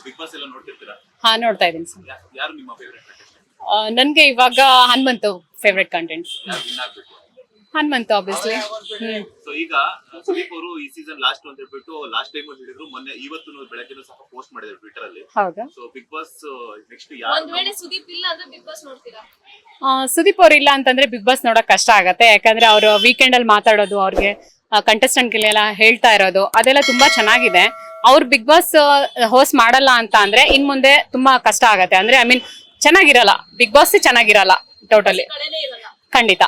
Big boss ಎಲ್ಲ ನೋಡ್ತಿರ್ತೀರಾ? ಹಾ, ನೋಡ್ತಾ ಇದೀನಿ ಸರ್. ಯಾರು ನಿಮ್ಮ ಫೇವರೇಟ್ ಕಂಟೆಸ್ಟೆಂಟ್? ನನ್ಗೆ ಇವಾಗ ಹನುಮಂತು ಫೇವ್ರೆಟ್ ಕಂಟೆಂಟ್. ಯಾರು ವಿನ್ ಆಗ್ಬೇಕು? ಹನುಮಂತು ಆಬ್ವಿಯಸ್ಲಿ. ಸೊ ಈಗ ಸುದೀಪ್ ಅವರು ಈ ಸೀಸನ್ ಲಾಸ್ಟ್ ಅಂತ ಹೇಳ್ಬಿಟ್ಟು ಲಾಸ್ಟ್ ಟೈಮ್ ಹೇಳಿದ್ರು, ಮೊನ್ನೆ ಇವತ್ತು ಬೆಳಗ್ಗೆ ಸಹ ಪೋಸ್ಟ್ ಮಾಡಿದ್ರು ಟ್ವಿಟರ್ ಅಲ್ಲಿ. ಹೌದಾ? ಸೊ ಬಿಗ್ ಬಾಸ್ ನೆಕ್ಸ್ಟ್ ಯಾರು? ಒಂದ್ ವೇಳೆ ಸುದೀಪ್ ಇಲ್ಲ ಅಂದ್ರೆ ಬಿಗ್ ಬಾಸ್ ನೋಡ್ತೀರಾ? ಸುದೀಪ್ ಅವ್ರು ಇಲ್ಲ ಅಂತಂದ್ರೆ ಬಿಗ್ ಬಾಸ್ ನೋಡಕ್ ಕಷ್ಟ ಆಗತ್ತೆ. ಯಾಕಂದ್ರೆ ಅವರು ವೀಕೆಂಡ್ ಅಲ್ಲಿ ಮಾತಾಡೋದು, ಅವ್ರಿಗೆ ಕಂಟೆಸ್ಟೆಂಟ್ ಗೆಲ್ಲ ಹೇಳ್ತಾ ಇರೋದು ಅದೆಲ್ಲ ತುಂಬಾ ಚೆನ್ನಾಗಿದೆ. ಅವ್ರು ಬಿಗ್ ಬಾಸ್ ಹೋಸ್ಟ್ ಮಾಡಲ್ಲ ಅಂತ ಅಂದ್ರೆ ಇನ್ ಮುಂದೆ ತುಂಬಾ ಕಷ್ಟ ಆಗತ್ತೆ. ಅಂದ್ರೆ ಐ ಮೀನ್ ಚೆನ್ನಾಗಿರಲ್ಲ, ಬಿಗ್ ಬಾಸ್ ಚೆನ್ನಾಗಿರಲ್ಲ ಟೋಟಲಿ, ಕಡೆನೇ ಇರಲ್ಲ. ಖಂಡಿತ.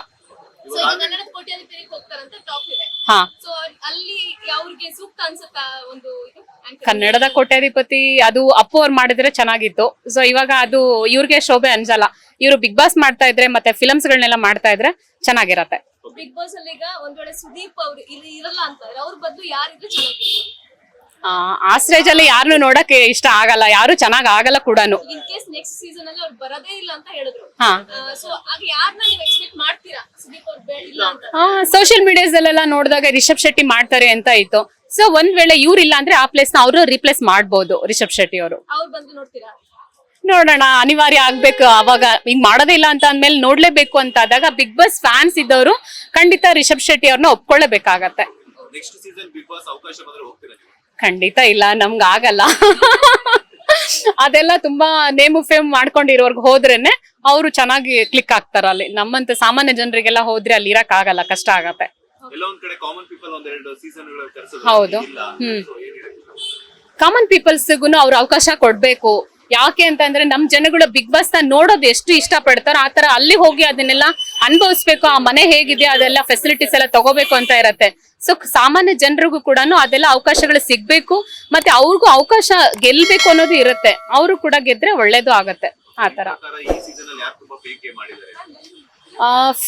ಸೊ ಈಗ ಕನ್ನಡದ ಕೋಟ್ಯಾಧಿಪತಿಗೆ ಹೋಗ್ತಾರಂತ ಟಾಪ್ ಇದೆ. ಹಾ, ಸೊ ಅಲ್ಲಿ ಅವ್ರಿಗೆ ಸೂಕ್ತ ಅನ್ಸುತ್ತಾ ಒಂದು ಇದು anchor? ಕನ್ನಡದ ಕೋಟ್ಯಾಧಿಪತಿ ಅದು ಅಪ್ಪು ಅವ್ರು ಮಾಡಿದ್ರೆ ಚೆನ್ನಾಗಿತ್ತು. ಸೊ ಇವಾಗ ಅದು ಇವ್ರಿಗೆ ಶೋಭೆ ಅನ್ಸಲ್ಲ. ಇವ್ರು ಬಿಗ್ ಬಾಸ್ ಮಾಡ್ತಾ ಇದ್ರೆ ಮತ್ತೆ ಫಿಲಮ್ಸ್ ಗಳನ್ನೆಲ್ಲ ಮಾಡ್ತಾ ಇದ್ರೆ ಚೆನ್ನಾಗಿರತ್ತೆ. ಬಿಗ್ ಬಾಸ್ ಅಲ್ಲಿ ಈಗ ಒಂದ್ ವೇಳೆ ಸುದೀಪ್ ಅವ್ರು ಇಲ್ಲಿ ಇರಲ್ಲ ಅಂತಂದ್ರೆ ಅವ್ರ ಬದಲು ಯಾರಿದ್ರೆ ಚೆನ್ನಾಗಿರ್ಬೋದು? ಆ ಸ್ಟೇಜ್ ಅಲ್ಲಿ ಯಾರನ್ನು ನೋಡಕ್ಕೆ ಇಷ್ಟ ಆಗಲ್ಲ, ಯಾರು ಚೆನ್ನಾಗ್ ಆಗಲ್ಲ ಕೂಡನು. ಇನ್ ಕೇಸ್ ನೆಕ್ಸ್ಟ್ ಸೀಸನ್ ಅಲ್ಲಿ ಅವ್ರು ಬರೋದೇ ಇಲ್ಲ ಅಂತ ಹೇಳಿದ್ರು. ಹಾ, ಸೊ ಆಗ ಯಾರನ್ನ ನೀವು ಎಕ್ಸ್ಪೆಕ್ಟ್ ಮಾಡ್ತೀರಾ ಸುದೀಪ್ ಅವ್ರು ಇಲ್ಲ ಅಂತ? ಸೋಷಿಯಲ್ ಮೀಡಿಯಾಸ್ ಅಲ್ಲೆಲ್ಲ ನೋಡಿದಾಗ ರಿಷಬ್ ಶೆಟ್ಟಿ ಮಾಡ್ತಾರೆ ಅಂತ ಇತ್ತು. ಸೊ ಒಂದ್ ವೇಳೆ ಇವ್ರು ಇಲ್ಲ ಅಂದ್ರೆ ಆ ಪ್ಲೇಸ್ ನ ಅವರು ರಿಪ್ಲೇಸ್ ಮಾಡ್ಬೋದು ರಿಷಬ್ ಶೆಟ್ಟಿ ಅವರು. ಅವ್ರು ಬಂದು ನೋಡ್ತೀರಾ? ನೋಡೋಣ, ಅನಿವಾರ್ಯ ಆಗ್ಬೇಕು. ಅವಾಗ ಹಿಂಗ್ ಮಾಡೋದೇ ಇಲ್ಲ ಅಂತ ಅಂದ್ಮೇಲೆ ನೋಡ್ಲೇಬೇಕು ಅಂತ ಆದಾಗ ಬಿಗ್ ಬಾಸ್ ಫ್ಯಾನ್ಸ್ ಇದ್ದವರು ಖಂಡಿತ ರಿಷಬ್ ಶೆಟ್ಟಿ ಅವ್ರನ್ನ ಒಪ್ಕೊಳ್ಳೇಬೇಕಾಗತ್ತೆ. ನೆಕ್ಸ್ಟ್ ಸೀಸನ್ ಬಿಗ್ ಬಾಸ್ ಅವಕಾಶ ಬಂದ್ರೆ ಹೋಗ್ತೀರಾ? ಖಂಡಿತ ಇಲ್ಲ, ನಮ್ಗ ಆಗಲ್ಲ. ಅದೆಲ್ಲ ತುಂಬಾ ನೇಮು ಫೇಮ್ ಮಾಡ್ಕೊಂಡಿರೋರ್ಗ್ ಹೋದ್ರೇನೆ ಅವರು ಚೆನ್ನಾಗಿ ಕ್ಲಿಕ್ ಆಗ್ತಾರ. ಅಲ್ಲಿ ನಮ್ಮಂತ ಸಾಮಾನ್ಯ ಜನರಿಗೆಲ್ಲ ಹೋದ್ರೆ ಅಲ್ಲಿ ಇರಕ್ ಆಗಲ್ಲ, ಕಷ್ಟ ಆಗತ್ತೆ. ಎಲ್ಲ ಒಂದ್ ಕಡೆ ಕಾಮನ್ ಪೀಪಲ್ ಒಂದೆರಡು ಸೀಸನ್ ಹೌದು. ಕಾಮನ್ ಪೀಪಲ್ಸ್ಗೂ ಅವ್ರ ಅವಕಾಶ ಕೊಡ್ಬೇಕು. ಯಾಕೆ ಅಂತಂದ್ರೆ ನಮ್ ಜನಗಳು ಬಿಗ್ ಬಾಸ್ ನ ನೋಡೋದು ಎಷ್ಟು ಇಷ್ಟ ಪಡ್ತಾರೋ ಆತರ ಅಲ್ಲಿ ಹೋಗಿ ಅದನ್ನೆಲ್ಲ ಅನುಭವಿಸ್ಬೇಕು. ಆ ಮನೆ ಹೇಗಿದೆ ಅದೆಲ್ಲ ಫೆಸಿಲಿಟೀಸ್ ಎಲ್ಲ ತಗೋಬೇಕು ಅಂತ ಇರತ್ತೆ. ಸೊ ಸಾಮಾನ್ಯ ಜನರಿಗೂ ಕೂಡ ಅದೆಲ್ಲ ಅವಕಾಶಗಳು ಸಿಗ್ಬೇಕು, ಮತ್ತೆ ಅವ್ರಿಗೂ ಅವಕಾಶ ಗೆಲ್ಬೇಕು ಅನ್ನೋದು ಇರುತ್ತೆ. ಅವರು ಕೂಡ ಗೆದ್ರೆ ಒಳ್ಳೇದು ಆಗತ್ತೆ. ಆತರ ಈ ಸೀಸನ್ ಅಲ್ಲಿ ಯಾರು ತುಂಬಾ ಫೇಕ್ ಗೇಮ್ ಮಾಡಿದ್ದಾರೆ?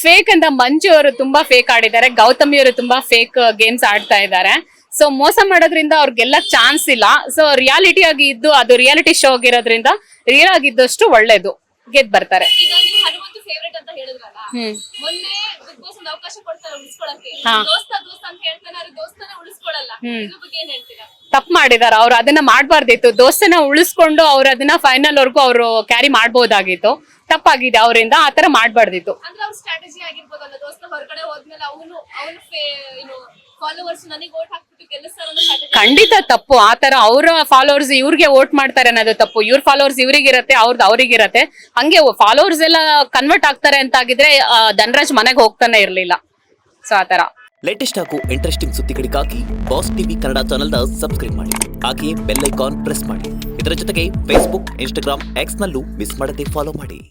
ಫೇಕ್ ಅಂತ ಮಂಜು ಅವರು ತುಂಬಾ ಫೇಕ್ ಆಡಿದ್ದಾರೆ, ಗೌತಮಿ ಅವರು ತುಂಬಾ ಫೇಕ್ ಗೇಮ್ಸ್ ಆಡ್ತಾ ಇದ್ದಾರೆ. ಸೊ ಮೋಸ ಮಾಡೋದ್ರಿಂದ ಅವ್ರಿಗೆಲ್ಲ ಚಾನ್ಸ್ ಇಲ್ಲ. ಸೊ ರಿಯಾಲಿಟಿ ಆಗಿ ಇದ್ದು ಅದು ರಿಯಾಲಿಟಿ ಶೋ ಆಗಿರೋದ್ರಿಂದ ರಿಯಲ್ ಆಗಿದ್ದಷ್ಟು ಒಳ್ಳೇದು, ಗೆದ್ ಬರ್ತಾರೆ. ಈಗ ನೀವು ಹನುಮಂತು ಫೇವರೇಟ್ ಅಂತ ಹೇಳಿದ್ರಲ್ಲ, ಮೊನ್ನೆ ಬಿಗ್ ಬಾಸ್ ಒಂದು ಅವಕಾಶ ಕೊಡ್ತಾರೆ ಉಳಿಸ್ಕೊಳಕ್ಕೆ. ದೋಸ್ತ ದೋಸ್ತ ಅಂತ ಹೇಳ್ತಾನೆ, ಆದ್ರೆ ದೋಸ್ತನ ಉಳಿಸ್ಕೊಳಲ್ಲ. ಇದ್ರ ಬಗ್ಗೆ ಏನ್ ಹೇಳ್ತೀರಾ? ತಪ್ಪು ಮಾಡಿದಾರ ಅವ್ರು, ಅದನ್ನ ಮಾಡ್ಬಾರ್ದಿತ್ತು. ದೋಸ್ತನ ಉಳಿಸ್ಕೊಂಡು ಅವ್ರು ಅದನ್ನ ಫೈನಲ್ ವರ್ಗು ಅವ್ರು ಕ್ಯಾರಿ ಮಾಡ್ಬೋದಾಗಿತ್ತು. ತಪ್ಪಾಗಿದೆ ಅವರಿಂದ, ಆತರ ಮಾಡ್ಬಾರ್ದಿತ್ತು. ಅಂದ್ರೆ ಅವ್ರ ಸ್ಟ್ರಾಟಜಿ ಆಗಿರ್ಬೋದಲ್ಲ, ದೋಸ್ತ ಹೊರಗಡೆ ಹೋದ್ಮೇಲೆ ಅವನು ಏನು ಫಾಲೋವರ್ಸ್ ನನಗೆ ವೋಟ್ ಹಾಕ್ಬಿಟ್ಟು ಗೆಲ್ಲಿಸ್ತಾರ ಅನ್ನೋ ಸ್ಟ್ರಾಟಜಿ. ಖಂಡಿತ ತಪ್ಪು. ಆತರ ಅವರ ಫಾಲೋವರ್ಸ್ ಇವ್ರಿಗೆ ವೋಟ್ ಮಾಡ್ತಾರೆ ಅನ್ನೋದು ತಪ್ಪು. ಇವ್ರ ಫಾಲೋವರ್ಸ್ ಇವ್ರಿಗಿರತ್ತೆ, ಅವ್ರದ್ದು ಅವ್ರಿಗಿರತ್ತೆ. ಹಂಗೆ ಫಾಲೋವರ್ಸ್ ಎಲ್ಲ ಕನ್ವರ್ಟ್ ಆಗ್ತಾರೆ ಅಂತ ಆಗಿದ್ರೆ ಧನರಾಜ್ ಮನೆಗೆ ಹೋಗ್ತಾನೆ ಇರ್ಲಿಲ್ಲ. ಸೊ ಆತರ ಲೇಟೆಸ್ಟ್ ಹಾಗೂ ಇಂಟ್ರೆಸ್ಟಿಂಗ್ ಸುದ್ದಿಗಳಿಗಾಗಿ ಬಾಸ್ ಟಿವಿ ಕನ್ನಡ ಚಾನೆಲ್ನ ಸಬ್ಸ್ಕ್ರೈಬ್ ಮಾಡಿ. ಹಾಗೆಯೇ ಬೆಲ್ ಐಕಾನ್ ಪ್ರೆಸ್ ಮಾಡಿ. ಇದರ ಜೊತೆಗೆ ಫೇಸ್ಬುಕ್, ಇನ್ಸ್ಟಾಗ್ರಾಮ್, ಎಕ್ಸ್ ನಲ್ಲೂ ಮಿಸ್ ಮಾಡದೆ ಫಾಲೋ ಮಾಡಿ.